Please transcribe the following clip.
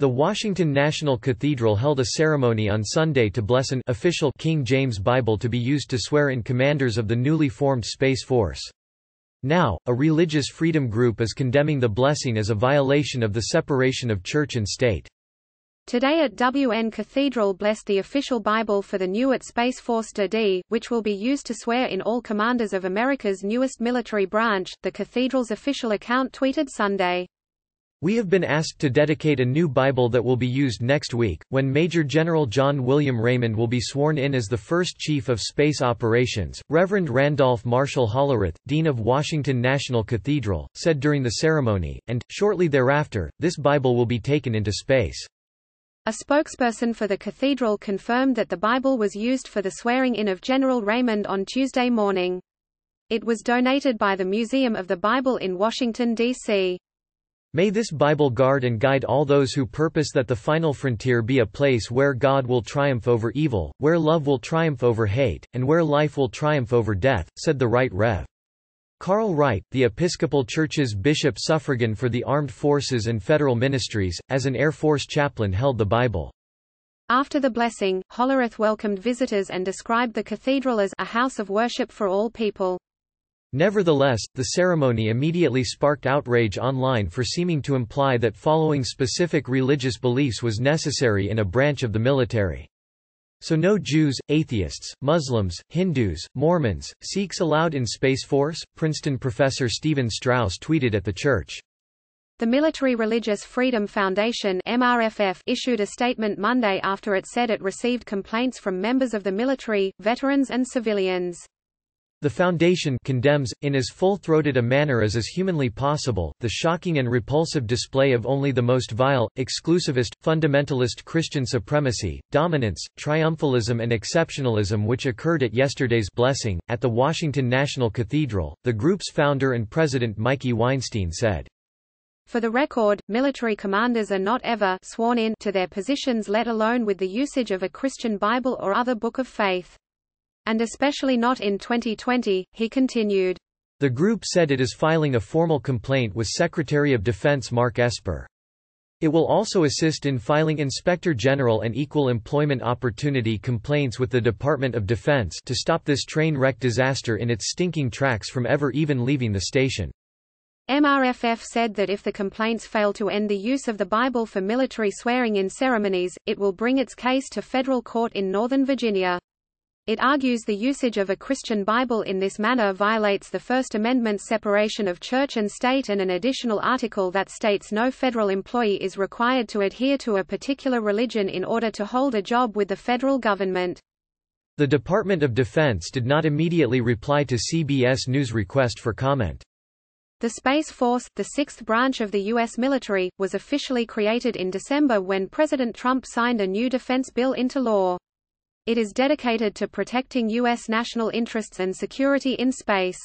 The Washington National Cathedral held a ceremony on Sunday to bless an official King James Bible to be used to swear in commanders of the newly formed Space Force. Now, a religious freedom group is condemning the blessing as a violation of the separation of church and state. Today at WN Cathedral blessed the official Bible for the new at Space Force D, which will be used to swear in all commanders of America's newest military branch, the cathedral's official account tweeted Sunday. We have been asked to dedicate a new Bible that will be used next week, when Major General John William Raymond will be sworn in as the first Chief of Space Operations. Reverend Randolph Marshall Hollerith, Dean of Washington National Cathedral, said during the ceremony, and, shortly thereafter, this Bible will be taken into space. A spokesperson for the cathedral confirmed that the Bible was used for the swearing-in of General Raymond on Tuesday morning. It was donated by the Museum of the Bible in Washington, D.C. May this Bible guard and guide all those who purpose that the final frontier be a place where God will triumph over evil, where love will triumph over hate, and where life will triumph over death, said the Right Rev. Carl Wright, the Episcopal Church's bishop suffragan for the armed forces and federal ministries, as an Air Force chaplain held the Bible. After the blessing, Hollerith welcomed visitors and described the cathedral as a house of worship for all people. Nevertheless, the ceremony immediately sparked outrage online for seeming to imply that following specific religious beliefs was necessary in a branch of the military. So no Jews, atheists, Muslims, Hindus, Mormons, Sikhs allowed in Space Force? Princeton professor Stephen Strauss tweeted at the church. The Military Religious Freedom Foundation (MRFF) issued a statement Monday after it said it received complaints from members of the military, veterans and civilians. The foundation condemns, in as full-throated a manner as is humanly possible, the shocking and repulsive display of only the most vile, exclusivist, fundamentalist Christian supremacy, dominance, triumphalism and exceptionalism which occurred at yesterday's blessing, at the Washington National Cathedral, the group's founder and president Mikey Weinstein said. For the record, military commanders are not ever sworn in to their positions, let alone with the usage of a Christian Bible or other book of faith. And especially not in 2020, he continued. The group said it is filing a formal complaint with Secretary of Defense Mark Esper. It will also assist in filing Inspector General and Equal Employment Opportunity complaints with the Department of Defense to stop this train wreck disaster in its stinking tracks from ever even leaving the station. MRFF said that if the complaints fail to end the use of the Bible for military swearing-in ceremonies, it will bring its case to federal court in Northern Virginia. It argues the usage of a Christian Bible in this manner violates the First Amendment's separation of church and state and an additional article that states no federal employee is required to adhere to a particular religion in order to hold a job with the federal government. The Department of Defense did not immediately reply to CBS News' request for comment. The Space Force, the sixth branch of the U.S. military, was officially created in December when President Trump signed a new defense bill into law. It is dedicated to protecting U.S. national interests and security in space.